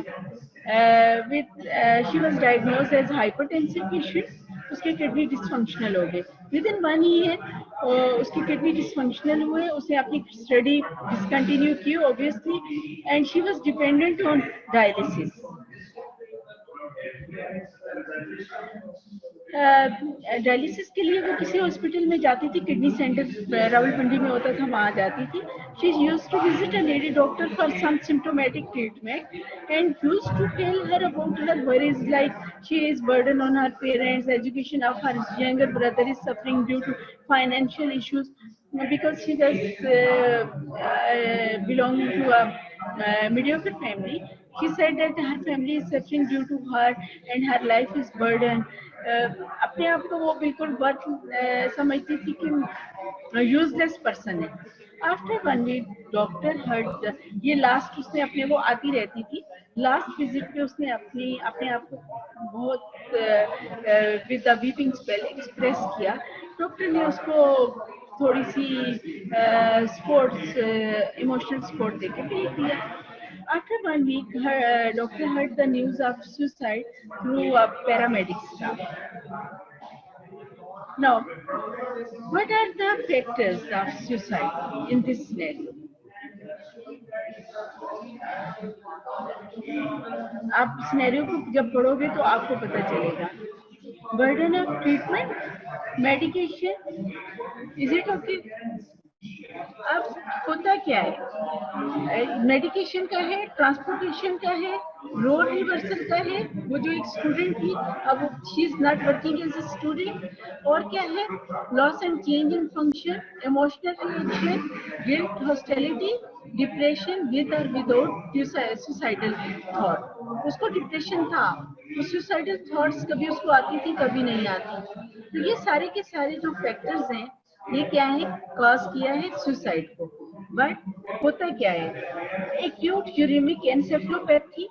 [SPEAKER 1] she was diagnosed as hypertensive patient. उसके किडनी डिसफंक्शनल हो गए विद इन 1 ईयर. उसकी किडनी डिसफंक्शनल हुए, उसने अपनी स्टडी डिसकंटिन्यू की obviously and she was dependent on dialysis. Dialysis के लिए वो किसी हॉस्पिटल में जाती थी, किडनी सेंटर रावलपिंडी में होता था, वहाँ जाती थी. She used to visit a lady doctor for some symptomatic treatment and used to tell her about her worries like she is burden on her parents, education of her younger brother is suffering due to financial issues because she was belonging to a mediocre family. She said that her family is suffering due to her and her life is burden. अपने आप को वो बिल्कुल worth समझती थी कि useless person है. After 1 week doctor hurt, ये लास्ट उसने अपने वो आती रहती थी, लास्ट विजिट पे उसने अपने आप को बहुत with the weeping spell express किया. डॉक्टर ने उसको थोड़ी सी स्पोर्ट्स इमोशनल सपोर्ट देके भेज दिया. After 1 week, her doctor heard the news of suicide through a paramedic staff. Now, what are the factors of suicide in this scenario? आप scenario को जब पढ़ोगे तो आपको पता चलेगा. Burden of treatment, medication, is it okay? अब होता क्या है, मेडिकेशन का है, ट्रांसपोर्टेशन का है, रोड रिवर्सल का है. वो जो एक स्टूडेंट थी, अब she is not working as a student. और क्या है, loss and change in function, emotional reaction, guilt, hostility, depression with और विदाउट सुसाइडल थॉट. उसको डिप्रेशन था, वो सुसाइडल थॉट्स कभी उसको आती थी, कभी नहीं आती. तो ये सारे के सारे जो फैक्टर्स हैं, ये क्या है, कॉज किया है सुसाइड को. बट होता क्या है, एक्यूट यूरिमिक एन्सेफलोपैथी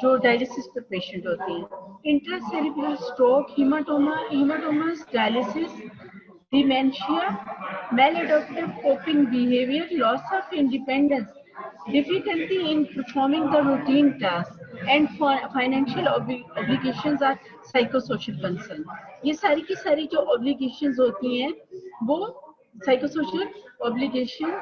[SPEAKER 1] जो डायलिसिस पे पेशेंट होते हैं, intracerebral stroke, haematomas, dialysis, dementia, maladaptive coping behavior, loss of independence, difficulty in performing the routine tasks, and financial obligations are psychosocial concern. ये सारी की सारी जो obligations होती हैं वो psychosocial obligations,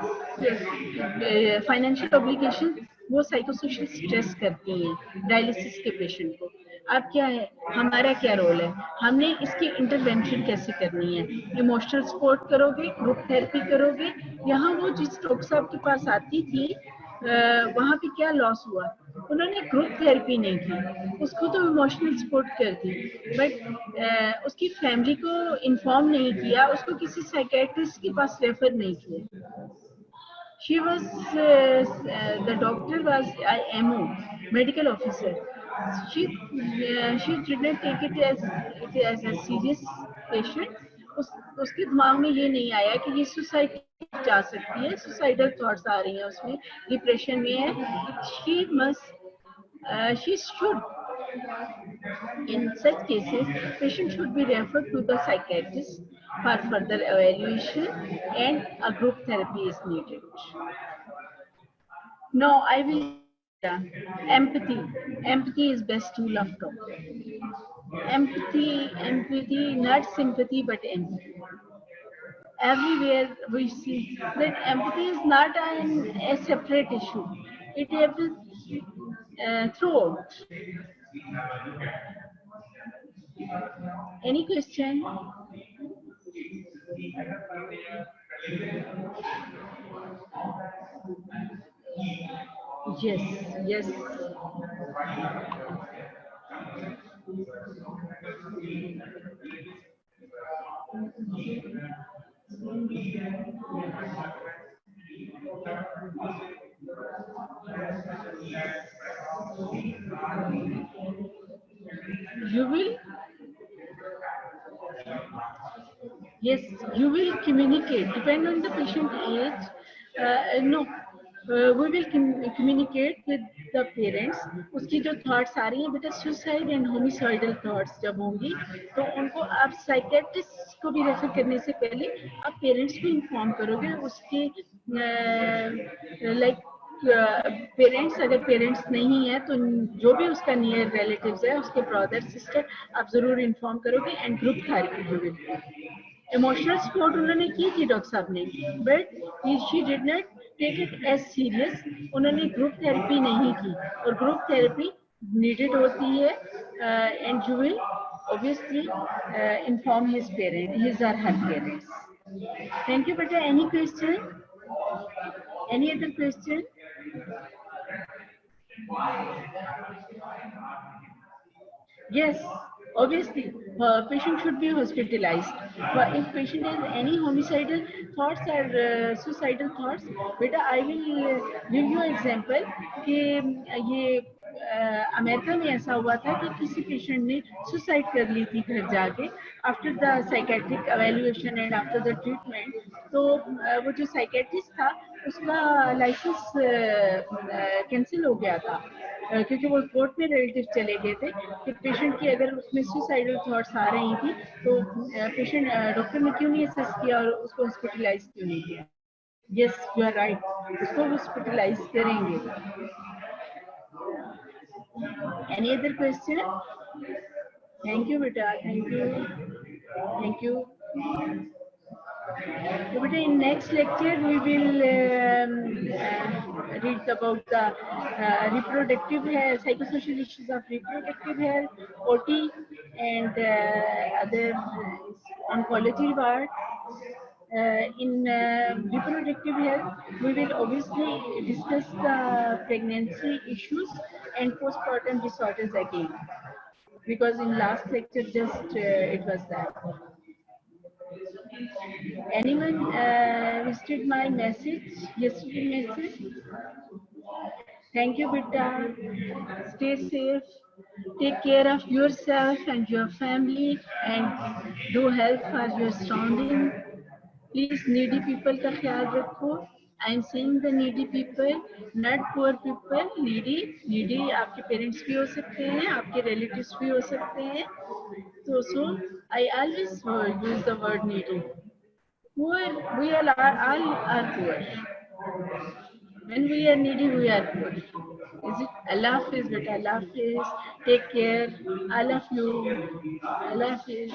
[SPEAKER 1] financial obligations, वो साइकोसोशल स्ट्रेस करती हैं डायलिसिस के पेशेंट को. अब क्या है, हमारा क्या रोल है, हमने इसकी इंटरवेंशन कैसे करनी है. इमोशनल सपोर्ट करोगे, ग्रुप थेरेपी करोगे. यहाँ वो जिस डॉक्टर साहब के पास आती थी, वहाँ पे क्या लॉस हुआ, उन्होंने ग्रुप थेरेपी नहीं की, उसको तो इमोशनल सपोर्ट कर दी, बट उसकी फैमिली को इन्फॉर्म नहीं किया, उसको किसी साइकेट्रिस्ट के पास रेफर नहीं किया. She was, the doctor was MO, medical officer. She did not take it as a serious patient. उसके दिमाग में ये नहीं आया कि ये सुसाइड जा सकती है, सुसाइडल थॉट्स आ रही हैं उसमें, डिप्रेशन में है. She should, in such cases, patient should be referred to the psychiatrist for further evaluation, and a group therapy is needed. No, I will. Empathy. Empathy is best tool of doctor. Empathy, not sympathy, but empathy. Everywhere we see that empathy is not a separate issue. It happens throughout. Any question? Yes, yes. You will, yes, you will communicate. Depend on the patient age. No, we will communicate with the parents. उसकी जो thoughts आ रही हैं, बेटा suicide and homicidal thoughts जब होंगी, तो उनको आप psychiatrist को भी रेफर करने से पहले आप parents को inform करोगे. उसके like पेरेंट्स, अगर पेरेंट्स नहीं है तो जो भी उसका नियर रिलेटिव्स है, उसके ब्रदर सिस्टर, आप जरूर इन्फॉर्म करोगे. And group therapy you will. Emotional support उन्होंने की थी डॉक्टर साहब ने, but she did not take it as serious. उन्होंने ग्रुप थेरेपी नहीं की, और ग्रुप थेरेपी नीडेड होती है. And you will obviously inform his or her parents. Thank you, बेटा. Any question? Any other question? Yes. Obviously, patient should be hospitalized. But if patient has any homicidal thoughts or suicidal thoughts, बेटा I will give you example कि ये America में ऐसा हुआ था कि किसी पेशेंट ने सुसाइड कर ली थी घर जाके after the psychiatric evaluation and after the treatment. तो वो जो साइकेट्रिस्ट था उसका लाइसेंस कैंसिल हो गया था क्योंकि वो कोर्ट में रिलेटिव चले गए थे कि पेशेंट की अगर उसमें सुसाइडल थॉट्स आ रही थी तो पेशेंट डॉक्टर ने क्यों नहीं असेस किया और उसको हॉस्पिटलाइज क्यों नहीं किया. यस यू आर राइट, उसको हॉस्पिटलाइज करेंगे. Any other question? Thank you बेटा, thank you, thank you. So, but in next lecture we will read about the reproductive health, psychosocial issues of reproductive health, OT, and other oncology ward. In reproductive health, we will obviously discuss the pregnancy issues and postpartum disorders again, because in last lecture just it was that. Anyone visited my message, yesterday message? Thank you, Beta. Stay safe. Take care of yourself and your family, and do help for your surrounding. Please, needy people का ख्याल रखो. I'm saying the needy people, not poor people. Needy आपके parents भी हो सकते हैं, आपके relatives भी हो सकते हैं. So I always use the word needy. Poor, we all are poor. When we are needy, we are poor. Is it? Allah Hafiz, but Allah Hafiz. Take care. I love you. Allah Hafiz.